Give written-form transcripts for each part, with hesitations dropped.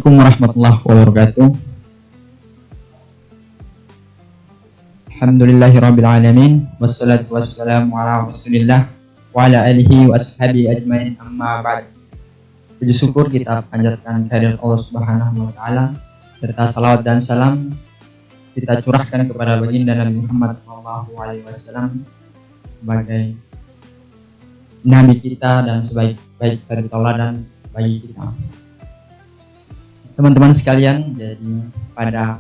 Assalamualaikum warahmatullahi wabarakatuh. Alhamdulillahirrabbilalamin. Wassalatu wassalamu ala rasulillah wa ala alihi wa ashabihi ajmain, amma ba'd. Puji syukur kita panjatkan kehadirat Allah Subhanahu wa taala serta salawat dan salam kita curahkan kepada baginda Nabi Muhammad SAW sebagai nabi kita dan sebaik-baik suri tauladan bagi kita. Teman-teman sekalian, jadi pada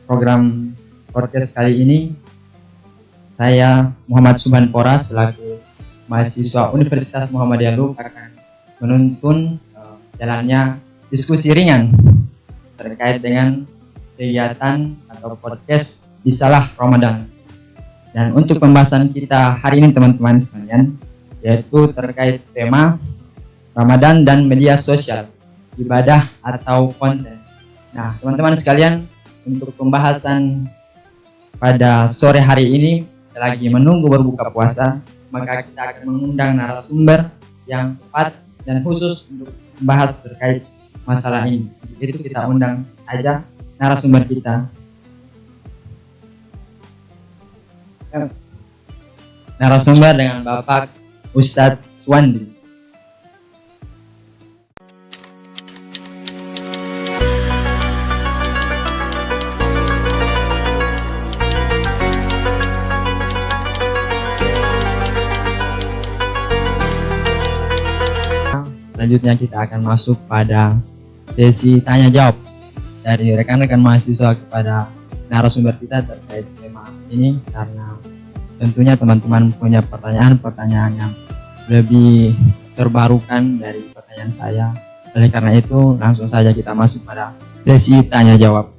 program podcast kali ini saya Muhammad Subhanpora selaku mahasiswa Universitas Muhammadiyah Lub akan menuntun jalannya diskusi ringan terkait dengan kegiatan atau podcast Bisalah Ramadan. Dan untuk pembahasan kita hari ini teman-teman sekalian, yaitu terkait tema Ramadan dan media sosial, ibadah atau konten. Nah, teman-teman sekalian, untuk pembahasan pada sore hari ini, lagi menunggu berbuka puasa, maka kita akan mengundang narasumber yang tepat dan khusus untuk membahas terkait masalah ini. Itu kita undang aja narasumber kita. Narasumber dengan Bapak Ustadz Suwandi. Selanjutnya kita akan masuk pada sesi tanya jawab dari rekan-rekan mahasiswa kepada narasumber kita terkait tema ini, karena tentunya teman-teman punya pertanyaan yang lebih terbarukan dari pertanyaan saya. Oleh karena itu langsung saja kita masuk pada sesi tanya jawab.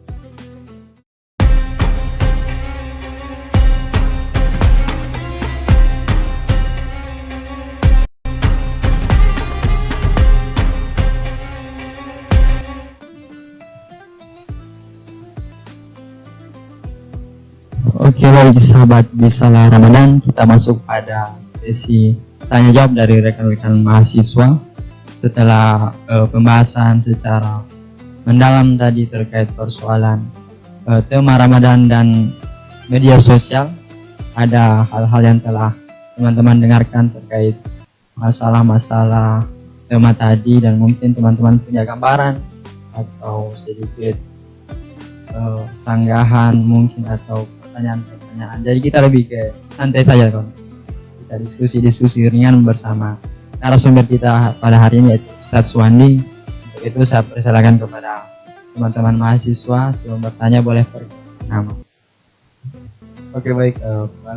Oke, baik sahabat Bisalah Ramadan, kita masuk pada sesi tanya jawab dari rekan-rekan mahasiswa. Setelah pembahasan secara mendalam tadi terkait persoalan tema Ramadan dan media sosial, ada hal-hal yang telah teman-teman dengarkan terkait masalah-masalah tema tadi, dan mungkin teman-teman punya gambaran atau sedikit sanggahan mungkin atau pertanyaan. Jadi kita lebih ke santai saja, kawan. Kita diskusi ringan bersama narasumber kita pada hari ini, yaitu Ustadz Suwandi. Untuk itu saya persilakan kepada teman-teman mahasiswa, sebelum bertanya boleh perkenalkan nama. Oke, baik.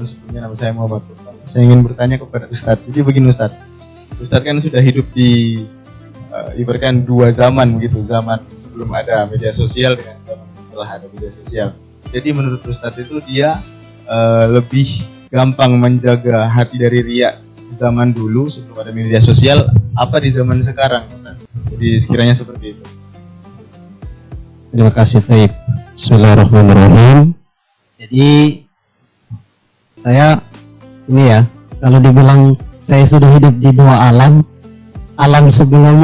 Sebelumnya nama saya Muhammad. Saya ingin bertanya kepada Ustadz. Jadi begini Ustadz kan sudah hidup di ibaratkan dua zaman begitu, zaman sebelum ada media sosial dengan zaman setelah ada media sosial. Jadi menurut Ustadz itu dia lebih gampang menjaga hati dari riya zaman dulu sebelum ada media sosial apa di zaman sekarang, Ustadz? Jadi sekiranya seperti itu. Terima kasih, Taib. Bismillahirrahmanirrahim. Jadi saya ini ya, kalau dibilang saya sudah hidup di dua alam sebelum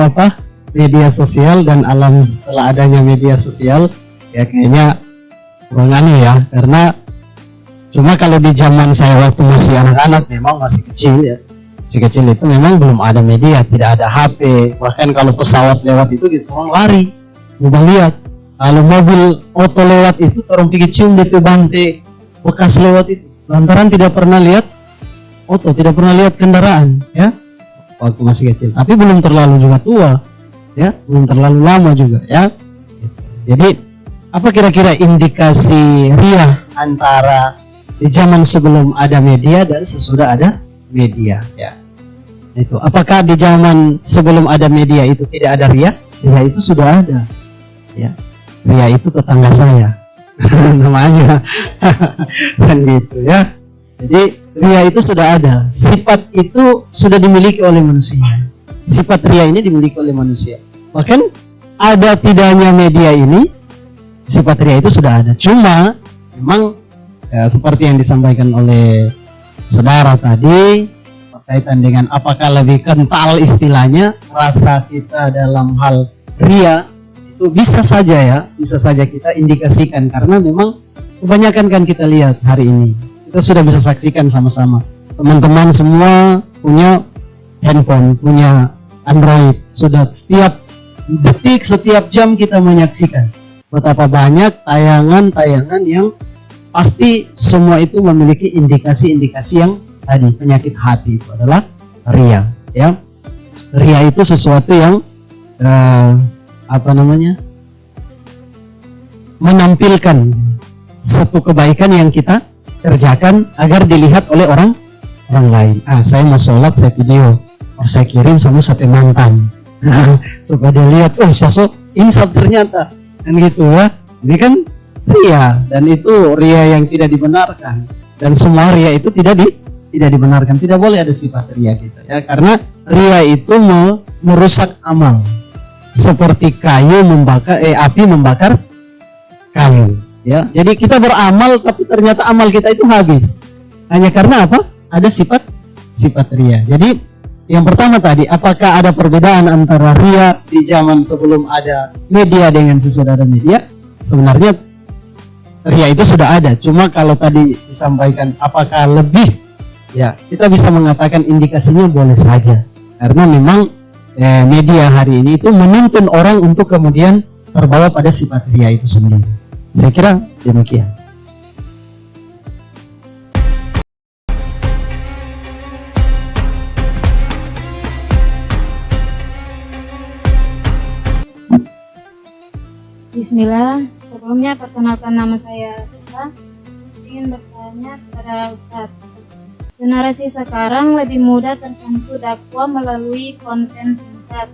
media sosial dan alam setelah adanya media sosial, ya kayaknya kurang ya, karena cuma kalau di zaman saya waktu masih anak-anak, memang masih kecil itu memang belum ada media, tidak ada HP, bahkan kalau pesawat lewat itu gitu orang lari, udah lihat. Kalau mobil auto lewat itu orang pergi cium DP bante bekas lewat itu, lantaran tidak pernah lihat auto, tidak pernah lihat kendaraan ya waktu masih kecil. Tapi belum terlalu juga tua ya, belum terlalu lama juga ya. Jadi apa kira-kira indikasi riya antara di zaman sebelum ada media dan sesudah ada media ya? Itu apakah di zaman sebelum ada media itu tidak ada riya? Riya itu sudah ada ya. Riya itu tetangga saya namanya kan gitu ya. Jadi riya itu sudah ada, sifat itu sudah dimiliki oleh manusia. Sifat riya ini dimiliki oleh manusia. Bahkan ada tidaknya media ini, sifat riya itu sudah ada. Cuma memang ya, seperti yang disampaikan oleh saudara tadi berkaitan dengan apakah lebih kental istilahnya rasa kita dalam hal riya itu bisa saja kita indikasikan, karena memang kebanyakan kan kita lihat hari ini, kita sudah bisa saksikan sama-sama, teman-teman semua punya handphone, punya Android, sudah setiap detik, setiap jam kita menyaksikan betapa banyak tayangan-tayangan yang pasti semua itu memiliki indikasi-indikasi yang tadi. Penyakit hati itu adalah ria, ya. Ria itu sesuatu yang menampilkan satu kebaikan yang kita kerjakan agar dilihat oleh orang lain. Saya mau sholat, saya video, saya kirim sama satu mantan supaya dia lihat, oh sosok ini ternyata, kan gitu ya. Ini kan ria, dan itu ria yang tidak dibenarkan, dan semua ria itu tidak dibenarkan. Tidak boleh ada sifat ria kita, ya, karena ria itu merusak amal. Seperti api membakar kayu, ya. Jadi kita beramal tapi ternyata amal kita itu habis hanya karena apa? Ada sifat ria. Jadi yang pertama tadi, apakah ada perbedaan antara ria di zaman sebelum ada media dengan sesudah ada media? Sebenarnya ria itu sudah ada, cuma kalau tadi disampaikan apakah lebih, ya kita bisa mengatakan indikasinya boleh saja, karena memang media hari ini itu menuntun orang untuk kemudian terbawa pada sifat ria itu sendiri. Saya kira demikian. Bismillah, sebelumnya perkenalkan nama saya Sita. Ingin bertanya kepada Ustadz, generasi sekarang lebih mudah tersentuh dakwah melalui konten singkat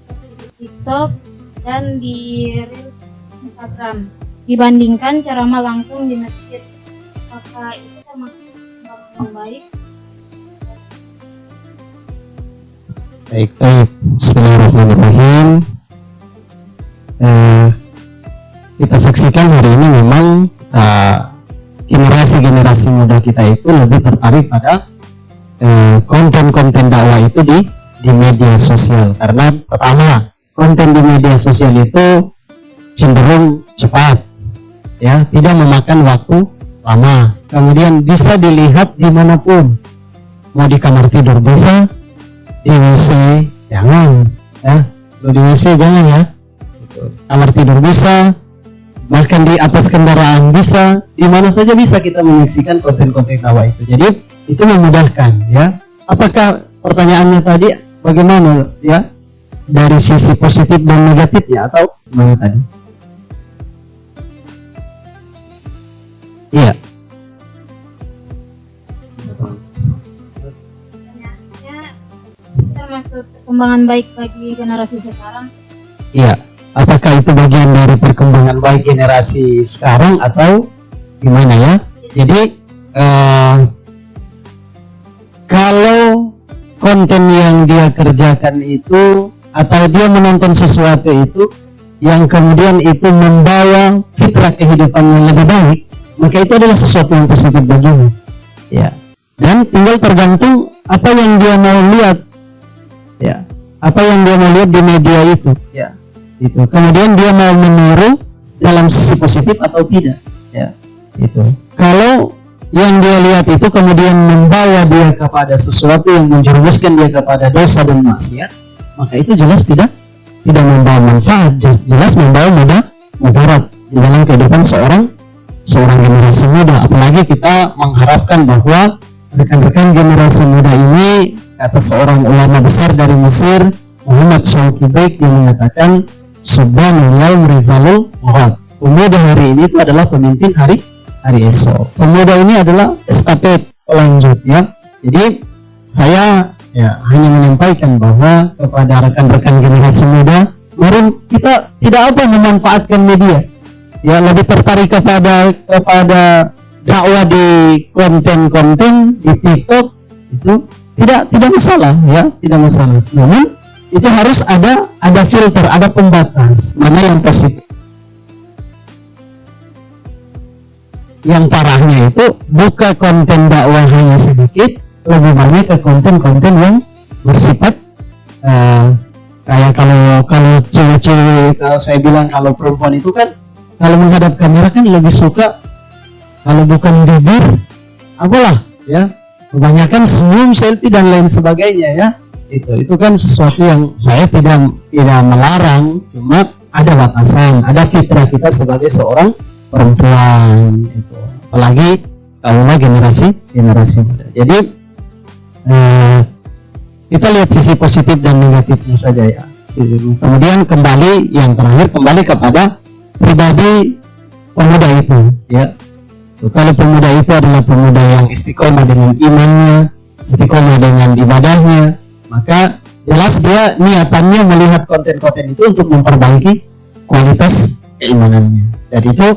seperti di TikTok dan di Reels Instagram dibandingkan ceramah langsung di masjid. Apakah itu termasuk perkembangan yang baik? Baik. Bismillahirrahmanirrahim. Kita saksikan hari ini memang generasi muda kita itu lebih tertarik pada konten-konten dakwah itu di media sosial, karena pertama, konten di media sosial itu cenderung cepat, ya, tidak memakan waktu lama, kemudian bisa dilihat dimanapun, mau di kamar tidur bisa, di WC jangan, ya, di WC jangan, ya, kamar tidur bisa, bahkan di atas kendaraan bisa, di mana saja bisa kita menyaksikan konten-konten dakwah itu. Jadi itu memudahkan, ya. Apakah pertanyaannya tadi bagaimana, ya, dari sisi positif dan negatifnya, atau mana tadi? Iya. Pertanyaannya, termasuk perkembangan baik bagi generasi sekarang? Iya. Apakah itu bagian dari perkembangan baik generasi sekarang atau gimana, ya? Jadi kalau konten yang dia kerjakan itu, atau dia menonton sesuatu itu yang kemudian itu membawa fitrah kehidupan yang lebih baik, maka itu adalah sesuatu yang positif bagimu, ya. Dan tinggal tergantung apa yang dia mau lihat, ya, apa yang dia mau lihat di media itu, ya. Itu. Kemudian dia mau meniru dalam sisi positif atau tidak, ya, itu. Kalau yang dia lihat itu kemudian membawa dia kepada sesuatu yang menjerumuskan dia kepada dosa dan maksiat, maka itu jelas tidak membawa manfaat, jelas membawa mudarat di dalam kehidupan seorang generasi muda. Apalagi kita mengharapkan bahwa rekan-rekan generasi muda ini, kata seorang ulama besar dari Mesir, Muhammad Shawki Baik, yang mengatakan Subhanallah Rizalul Murad, pemuda hari ini itu adalah pemimpin hari esok. Pemuda ini adalah estafet pelanjut, ya. Jadi saya, ya, hanya menyampaikan bahwa kepada rekan-rekan generasi muda, mari kita tidak memanfaatkan media, ya, lebih tertarik kepada dakwah di konten-konten di TikTok, itu tidak masalah, ya, tidak masalah. Namun itu harus ada filter, ada pembatas mana yang positif. Yang parahnya itu buka konten dakwah hanya sedikit, lebih banyak ke konten-konten yang bersifat Kayak kalau cewek-cewek, kalau saya bilang kalau perempuan itu kan kalau menghadap kamera kan lebih suka kalau bukan bibir apalah ya, kebanyakan senyum, selfie dan lain sebagainya ya. Itu kan sesuatu yang saya tidak melarang, cuma ada batasan, ada fitrah kita sebagai seorang perempuan itu. Apalagi kalau generasi muda. Jadi kita lihat sisi positif dan negatifnya saja ya. Kemudian yang terakhir kembali kepada pribadi pemuda itu ya. Kalau pemuda itu adalah pemuda yang istiqomah dengan imannya, istiqomah dengan ibadahnya, maka jelas dia niatannya melihat konten-konten itu untuk memperbaiki kualitas keimanannya. Dan itu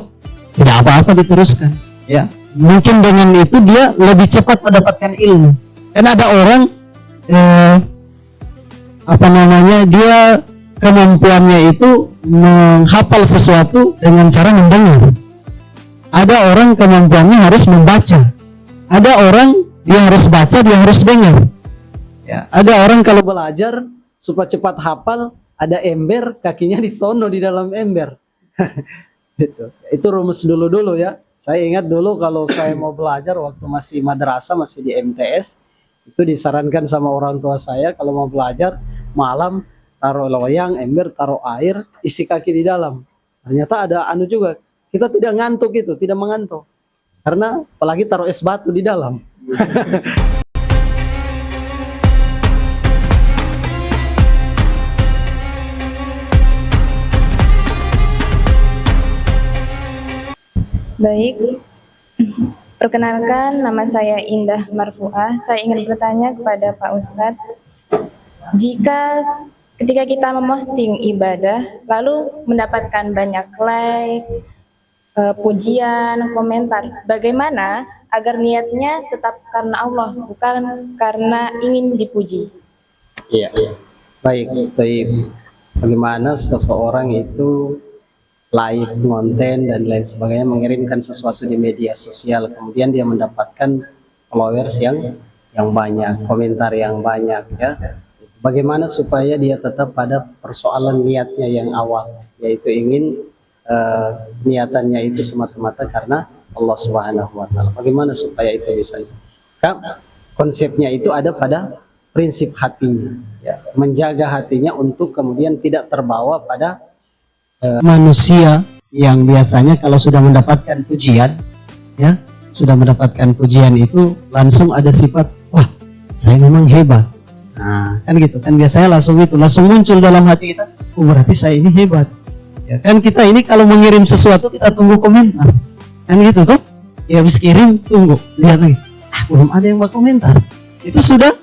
tidak apa-apa diteruskan ya. Mungkin dengan itu dia lebih cepat mendapatkan ilmu. Karena ada orang dia kemampuannya itu menghafal sesuatu dengan cara mendengar. Ada orang kemampuannya harus membaca. Ada orang dia harus baca, dia harus dengar. Ya, ada orang kalau belajar supaya cepat hafal, ada ember, kakinya ditono di dalam ember. Itu rumus dulu ya. Saya ingat dulu kalau saya mau belajar waktu masih madrasah, masih di MTS, itu disarankan sama orang tua saya kalau mau belajar malam taruh loyang, ember, taruh air, isi kaki di dalam. Ternyata ada juga. Kita tidak ngantuk itu, tidak mengantuk. Karena apalagi taruh es batu di dalam. Baik, perkenalkan nama saya Indah Marfuah. Saya ingin bertanya kepada Pak Ustadz, ketika kita memposting ibadah lalu mendapatkan banyak like, pujian, komentar, bagaimana agar niatnya tetap karena Allah, bukan karena ingin dipuji? Iya. Baik. Bagaimana seseorang itu live konten dan lain sebagainya, mengirimkan sesuatu di media sosial, kemudian dia mendapatkan followers yang banyak, komentar yang banyak ya. Bagaimana supaya dia tetap pada persoalan niatnya yang awal, yaitu ingin niatannya itu semata-mata karena Allah Subhanahu wa taala. Bagaimana supaya itu bisa? Konsepnya itu ada pada prinsip hatinya ya. Menjaga hatinya untuk kemudian tidak terbawa pada manusia yang biasanya kalau sudah mendapatkan pujian ya, sudah mendapatkan pujian itu langsung ada sifat, wah saya memang hebat. Nah kan gitu kan, biasanya langsung muncul dalam hati kita, oh berarti saya ini hebat ya kan. Kita ini kalau mengirim sesuatu kita tunggu komentar kan gitu tuh ya, habis kirim tunggu lihat lagi, belum ada yang mau komentar. Itu sudah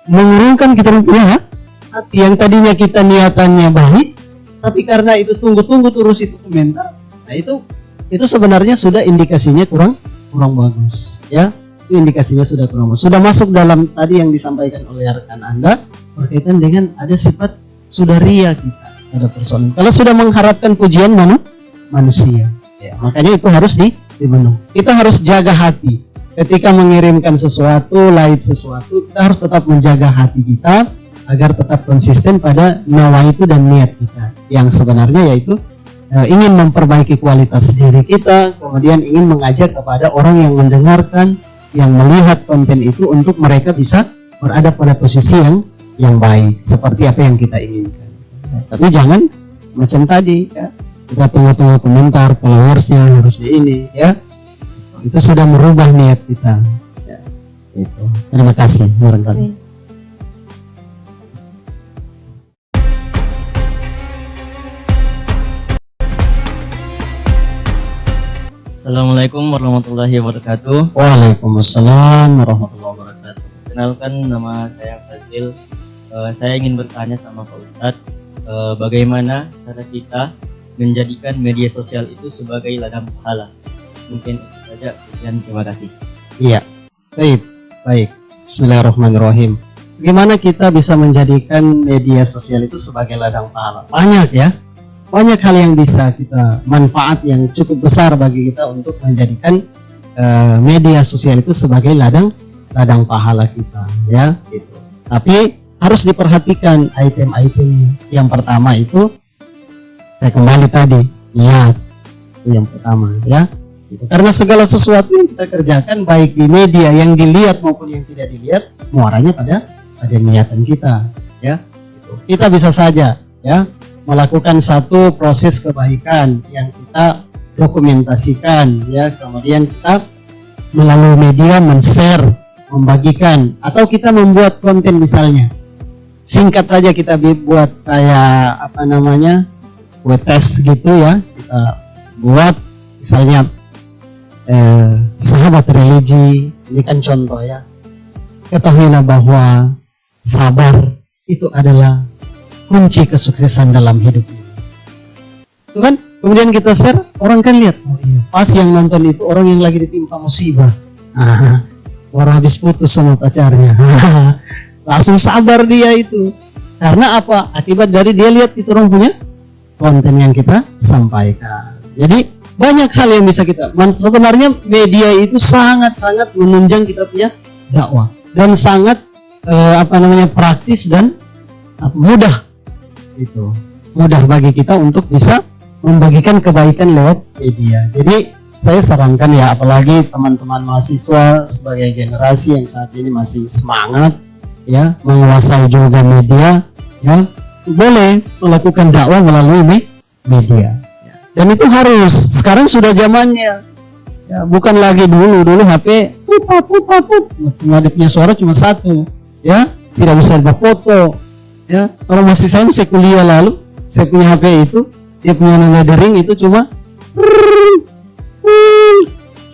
mengurungkan kita punya hati yang tadinya kita niatannya baik, tapi karena itu tunggu terus itu komentar. Nah itu sebenarnya sudah indikasinya kurang bagus ya. Itu indikasinya sudah kurang bagus. Sudah masuk dalam tadi yang disampaikan oleh rekan Anda berkaitan dengan ada sifat sudah ria kita, ada persoalan. Kalau sudah mengharapkan pujian manusia ya, makanya itu harus dibenung. Kita harus jaga hati ketika mengirimkan sesuatu, live sesuatu. Kita harus tetap menjaga hati kita agar tetap konsisten pada nawaitu dan niat kita yang sebenarnya, yaitu ingin memperbaiki kualitas diri kita, kemudian ingin mengajak kepada orang yang mendengarkan, yang melihat konten itu untuk mereka bisa berada pada posisi yang baik seperti apa yang kita inginkan. Tapi jangan macam tadi ya, kita tunggu komentar, followersnya harus ini ya, itu sudah merubah niat kita ya. Itu. Terima kasih barangkali. Assalamualaikum warahmatullahi wabarakatuh. Waalaikumsalam warahmatullahi wabarakatuh. Kenalkan, nama saya Fazil. Saya ingin bertanya sama Pak Ustadz, bagaimana cara kita menjadikan media sosial itu sebagai ladang pahala? Mungkin itu saja. Sekian, terima kasih. Iya, baik. Bismillahirrahmanirrahim. Bagaimana kita bisa menjadikan media sosial itu sebagai ladang pahala? Banyak ya. Banyak hal yang bisa kita manfaat yang cukup besar bagi kita untuk menjadikan media sosial itu sebagai ladang pahala kita ya gitu. Tapi harus diperhatikan item-itemnya. Yang pertama itu saya kembali tadi, niat itu yang pertama ya. Itu karena segala sesuatu yang kita kerjakan baik di media yang dilihat maupun yang tidak dilihat, muaranya pada niatan kita ya. Gitu. Kita bisa saja ya melakukan satu proses kebaikan yang kita dokumentasikan ya, kemudian kita melalui media men-share, membagikan, atau kita membuat konten misalnya singkat saja, kita buat kayak apa namanya buat tes gitu ya, kita buat misalnya sahabat religi, ini kan contoh ya, ketahuilah bahwa sabar itu adalah kunci kesuksesan dalam hidup ini. Itu kan, kemudian kita share, orang kan lihat, oh iya, pas yang nonton itu orang yang lagi ditimpa musibah, orang habis putus sama pacarnya, langsung sabar dia itu. Karena apa? Akibat dari dia lihat itu orang punya konten yang kita sampaikan. Jadi banyak hal yang bisa kita, sebenarnya media itu sangat-sangat menunjang kita punya dakwah dan sangat praktis dan mudah. Itu mudah bagi kita untuk bisa membagikan kebaikan lewat media. Jadi saya sarankan ya, apalagi teman-teman mahasiswa sebagai generasi yang saat ini masih semangat ya, menguasai juga media ya, boleh melakukan dakwah melalui media ya. Dan itu harus, sekarang sudah zamannya ya, bukan lagi dulu HP punya suara cuma satu ya, tidak bisa berfoto ya. Orang saya masih kuliah lalu, saya punya HP itu, dia punya lettering itu cuma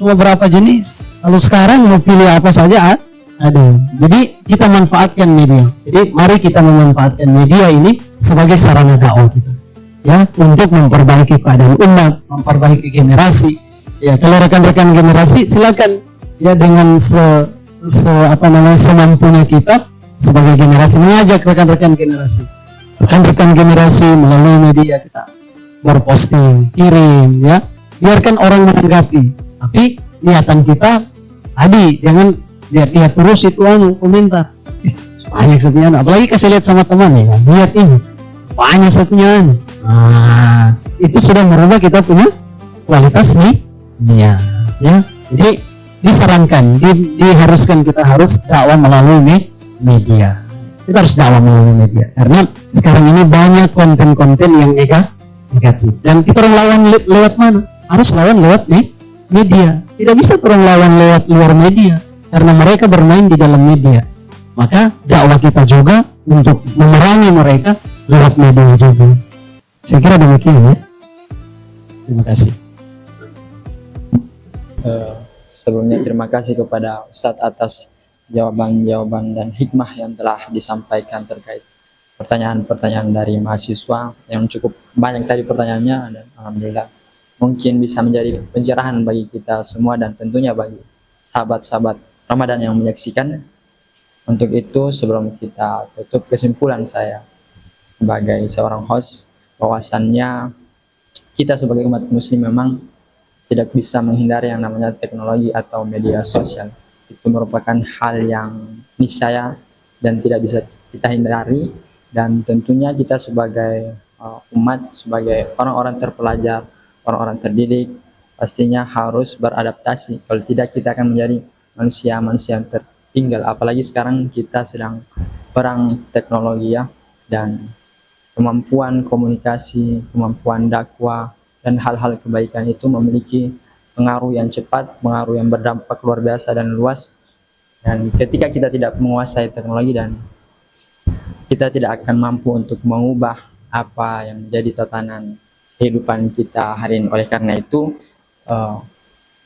berapa jenis. Kalau sekarang mau pilih apa saja ada. Jadi kita manfaatkan media. Jadi mari kita memanfaatkan media ini sebagai sarana dakwah kita ya, untuk memperbaiki keadaan umat, memperbaiki generasi ya. Kalau rekan-rekan generasi silakan ya, dengan semampunya kita sebagai generasi mengajak rekan-rekan generasi melalui media kita berposting, kirim ya, biarkan orang menanggapi, tapi niatan kita tadi jangan lihat terus itu komentar banyak sebenarnya, apalagi kasih lihat sama teman ya, lihat ini banyak sebenarnya, itu sudah merubah kita punya kualitas nih ya. Jadi disarankan, diharuskan kita harus dakwah melalui media. Kita harus dakwah melalui media karena sekarang ini banyak konten-konten yang negatif, dan kita orang lawan lewat mana? Harus lawan lewat media. Tidak bisa orang lawan lewat luar media karena mereka bermain di dalam media. Maka dakwah kita juga untuk memerangi mereka lewat media juga. Saya kira demikian ya. Terima kasih. Sebelumnya terima kasih kepada Ustadz atas jawaban-jawaban dan hikmah yang telah disampaikan terkait pertanyaan-pertanyaan dari mahasiswa yang cukup banyak tadi pertanyaannya, dan alhamdulillah mungkin bisa menjadi pencerahan bagi kita semua dan tentunya bagi sahabat-sahabat Ramadan yang menyaksikan. Untuk itu sebelum kita tutup, kesimpulan saya sebagai seorang host bahwasannya kita sebagai umat muslim memang tidak bisa menghindari yang namanya teknologi atau media sosial. Itu merupakan hal yang niscaya dan tidak bisa kita hindari, dan tentunya kita sebagai umat, sebagai orang-orang terpelajar, orang-orang terdidik, pastinya harus beradaptasi. Kalau tidak, kita akan menjadi manusia-manusia yang tertinggal. Apalagi sekarang kita sedang perang teknologi ya, dan kemampuan komunikasi, kemampuan dakwah, dan hal-hal kebaikan itu memiliki pengaruh yang cepat, pengaruh yang berdampak luar biasa dan luas. Dan ketika kita tidak menguasai teknologi, dan kita tidak akan mampu untuk mengubah apa yang menjadi tatanan kehidupan kita hari ini. Oleh karena itu,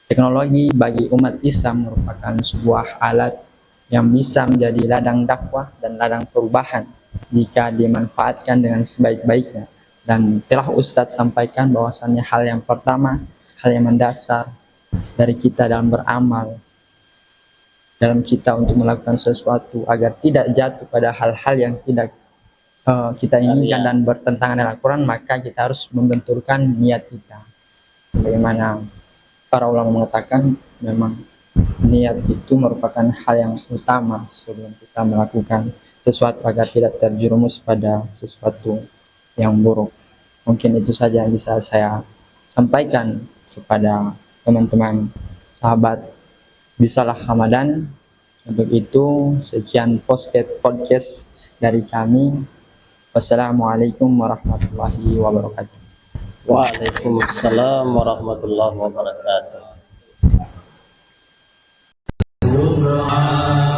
teknologi bagi umat Islam merupakan sebuah alat yang bisa menjadi ladang dakwah dan ladang perubahan jika dimanfaatkan dengan sebaik-baiknya. Dan telah Ustadz sampaikan bahwasannya hal yang pertama, hal yang mendasar dari kita dalam beramal, dalam kita untuk melakukan sesuatu agar tidak jatuh pada hal-hal yang tidak kita inginkan dan bertentangan dengan Al-Quran, maka kita harus membenturkan niat kita. Bagaimana para ulama mengatakan, memang niat itu merupakan hal yang utama sebelum kita melakukan sesuatu agar tidak terjerumus pada sesuatu yang buruk. Mungkin itu saja yang bisa saya sampaikan kepada teman-teman sahabat Bisalah Ramadan. Untuk itu sekian podcast dari kami. Wassalamualaikum warahmatullahi wabarakatuh. Waalaikumsalam warahmatullahi wabarakatuh. Allah